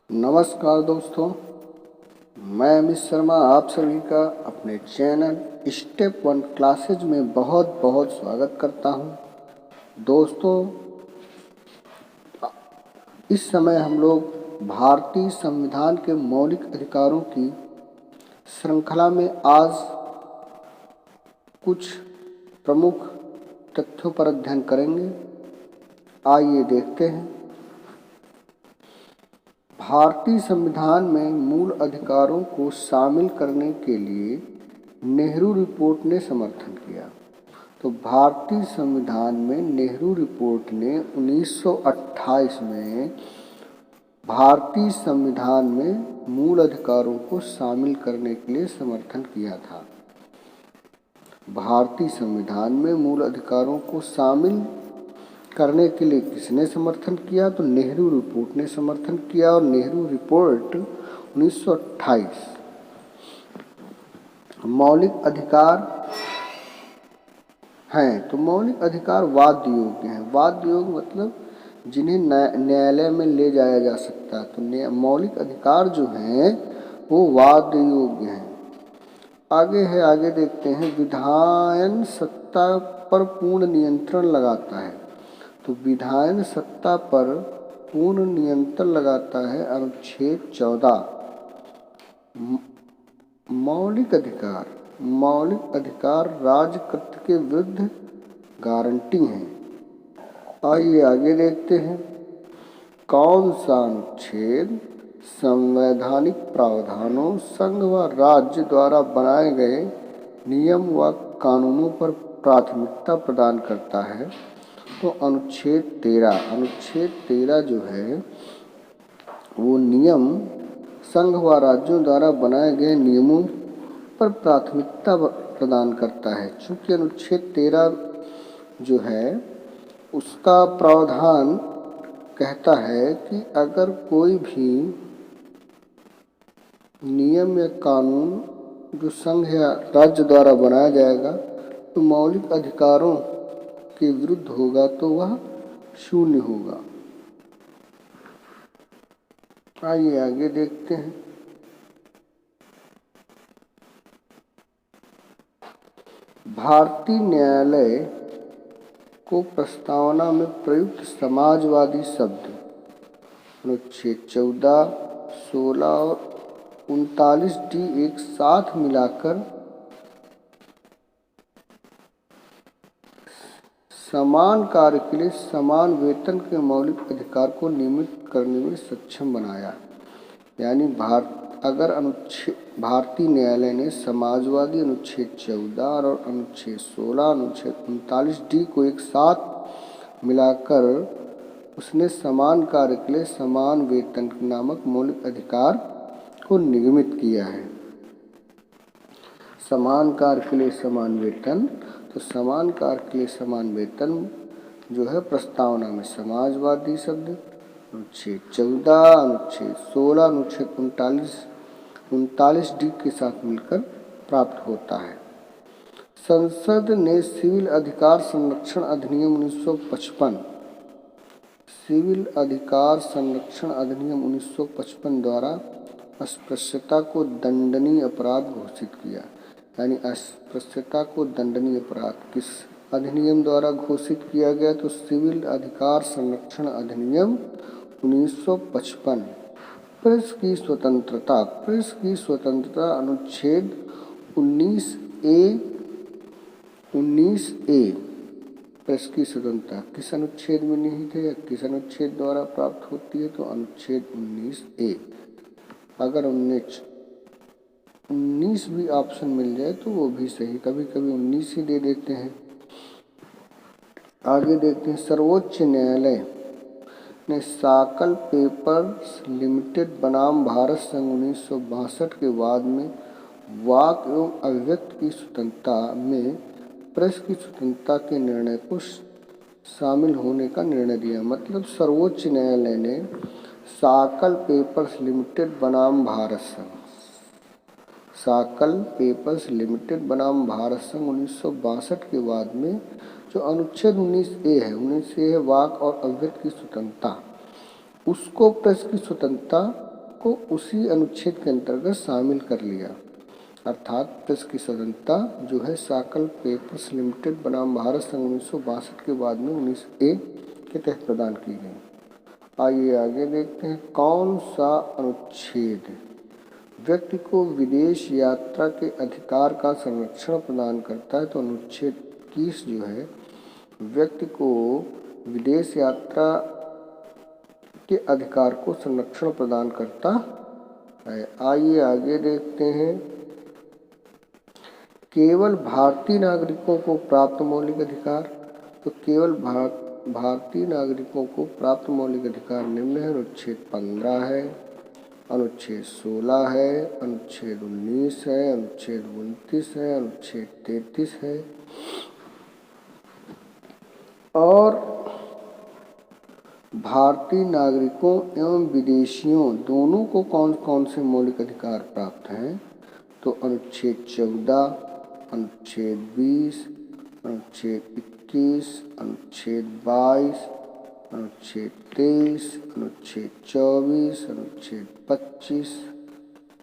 नमस्कार दोस्तों, मैं अमित शर्मा आप सभी का अपने चैनल स्टेप 1 क्लासेज में बहुत बहुत स्वागत करता हूं। दोस्तों, इस समय हम लोग भारतीय संविधान के मौलिक अधिकारों की श्रृंखला में आज कुछ प्रमुख तथ्यों पर अध्ययन करेंगे। आइए देखते हैं। भारतीय संविधान में मूल अधिकारों को शामिल करने के लिए नेहरू रिपोर्ट ने समर्थन किया। तो भारतीय संविधान में नेहरू रिपोर्ट ने 1928 में भारतीय संविधान में मूल अधिकारों को शामिल करने के लिए समर्थन किया था। भारतीय संविधान में मूल अधिकारों को शामिल करने के लिए किसने समर्थन किया? तो नेहरू रिपोर्ट ने समर्थन किया। और नेहरू रिपोर्ट 1928 मौलिक अधिकार हैं। तो मौलिक अधिकार वाद योग्य हैं। वाद योग्य मतलब जिन्हें न्यायालय में ले जाया जा सकता है। तो मौलिक अधिकार जो हैं वो वाद योग्य हैं। आगे देखते हैं। विधायन सत्ता पर पूर्ण नियंत्रण लगाता है। तो विधायन सत्ता पर पूर्ण नियंत्रण लगाता है अनुच्छेद 14। मौलिक अधिकार राजकृत्य के विरुद्ध गारंटी हैं। आइए आगे देखते हैं। कौन सा अनुच्छेद संवैधानिक प्रावधानों, संघ व राज्य द्वारा बनाए गए नियम व कानूनों पर प्राथमिकता प्रदान करता है? तो अनुच्छेद 13 जो है वो नियम संघ व राज्यों द्वारा बनाए गए नियमों पर प्राथमिकता प्रदान करता है। चूँकि अनुच्छेद 13 जो है उसका प्रावधान कहता है कि अगर कोई भी नियम या कानून जो संघ या राज्य द्वारा बनाया जाएगा तो मौलिक अधिकारों के विरुद्ध होगा तो वह शून्य होगा। आइए आगे देखते हैं। भारतीय न्यायालय को प्रस्तावना में प्रयुक्त समाजवादी शब्द अनुच्छेद 14, 16 और 39D एक साथ मिलाकर समान कार्य के लिए समान वेतन के मौलिक अधिकार को नियमित करने में सक्षम बनाया। यानी भारतीय न्यायालय ने समाजवादी अनुच्छेद 14 और अनुच्छेद 16, अनुच्छेद 39D को एक साथ मिलाकर उसने समान कार्य के लिए समान वेतन नामक मौलिक अधिकार को निगमित किया है। समान कार्य के लिए समान वेतन, तो समान कार्य के लिए समान वेतन जो है प्रस्तावना में समाजवादी शब्द अनुच्छेद 14, अनुच्छेद 16, अनुच्छेद 39D के साथ मिलकर प्राप्त होता है। संसद ने सिविल अधिकार संरक्षण अधिनियम 1955 सिविल अधिकार संरक्षण अधिनियम 1955 द्वारा अस्पृश्यता को दंडनीय अपराध घोषित किया। यानी अस्पृश्यता को दंडनीय अपराध किस अधिनियम द्वारा घोषित किया गया? तो सिविल अधिकार संरक्षण अधिनियम 1955। प्रेस की स्वतंत्रता अनुच्छेद 19A प्रेस की स्वतंत्रता किस अनुच्छेद में निहित है या किस अनुच्छेद द्वारा प्राप्त होती है? तो अनुच्छेद 19A। अगर 19 भी ऑप्शन मिल जाए तो वो भी सही, कभी कभी 19 ही दे देते हैं। आगे देखते हैं। सर्वोच्च न्यायालय ने साकल पेपर्स लिमिटेड बनाम भारत संघ 1962 के बाद में वाक एवं अभिव्यक्ति की स्वतंत्रता में प्रेस की स्वतंत्रता के निर्णय को शामिल होने का निर्णय दिया। मतलब सर्वोच्च न्यायालय ने साकल पेपर्स लिमिटेड बनाम भारत संघ 1962 के बाद में जो अनुच्छेद 19A है वाक और अभिव्यक्ति की स्वतंत्रता, उसको प्रेस की स्वतंत्रता को उसी अनुच्छेद के अंतर्गत शामिल कर लिया। अर्थात प्रेस की स्वतंत्रता जो है साकल पेपर्स लिमिटेड बनाम भारत संघ 1962 के बाद में 19A के तहत प्रदान की गई। आइए आगे देखते हैं, कौन सा अनुच्छेद व्यक्ति को विदेश यात्रा के अधिकार का संरक्षण प्रदान करता है? तो अनुच्छेद 21 जो है व्यक्ति को विदेश यात्रा के अधिकार को संरक्षण प्रदान करता है। आइए आगे देखते हैं, केवल भारतीय नागरिकों को प्राप्त मौलिक अधिकार। तो केवल भारतीय नागरिकों को प्राप्त मौलिक अधिकार निम्न है। अनुच्छेद 15 है, अनुच्छेद 16 है, अनुच्छेद 19 है, अनुच्छेद 29 है, अनुच्छेद 33 है। और भारतीय नागरिकों एवं विदेशियों दोनों को कौन कौन से मौलिक अधिकार प्राप्त हैं? तो अनुच्छेद 14, अनुच्छेद 20, अनुच्छेद 21, अनुच्छेद 22, अनुच्छेद 23, अनुच्छेद 24, अनुच्छेद 25,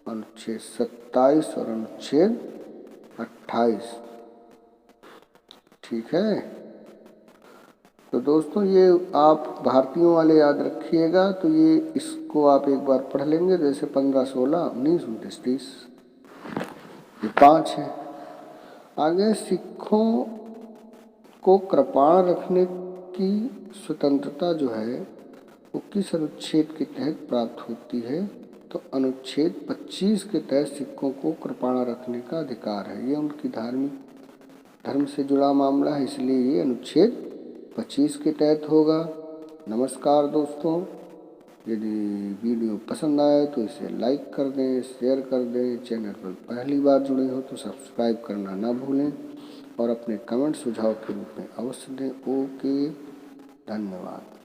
अनुच्छेद 27 और अनुच्छेद 28। ठीक है, तो दोस्तों ये आप भारतीयों वाले याद रखिएगा। तो ये इसको आप एक बार पढ़ लेंगे, जैसे 15, 16, 19, 29, 30, ये 5 है। आगे, सिखों को कृपाण रखने की स्वतंत्रता जो है वो किस अनुच्छेद के तहत प्राप्त होती है? तो अनुच्छेद 25 के तहत सिखों को कृपाण रखने का अधिकार है। ये उनकी धर्म से जुड़ा मामला है, इसलिए ये अनुच्छेद 25 के तहत होगा। नमस्कार दोस्तों, यदि वीडियो पसंद आए तो इसे लाइक कर दें, शेयर कर दें। चैनल पर पहली बार जुड़े हो तो सब्सक्राइब करना ना भूलें और अपने कमेंट सुझाव के रूप में अवश्य दें। ओके, धन्यवाद।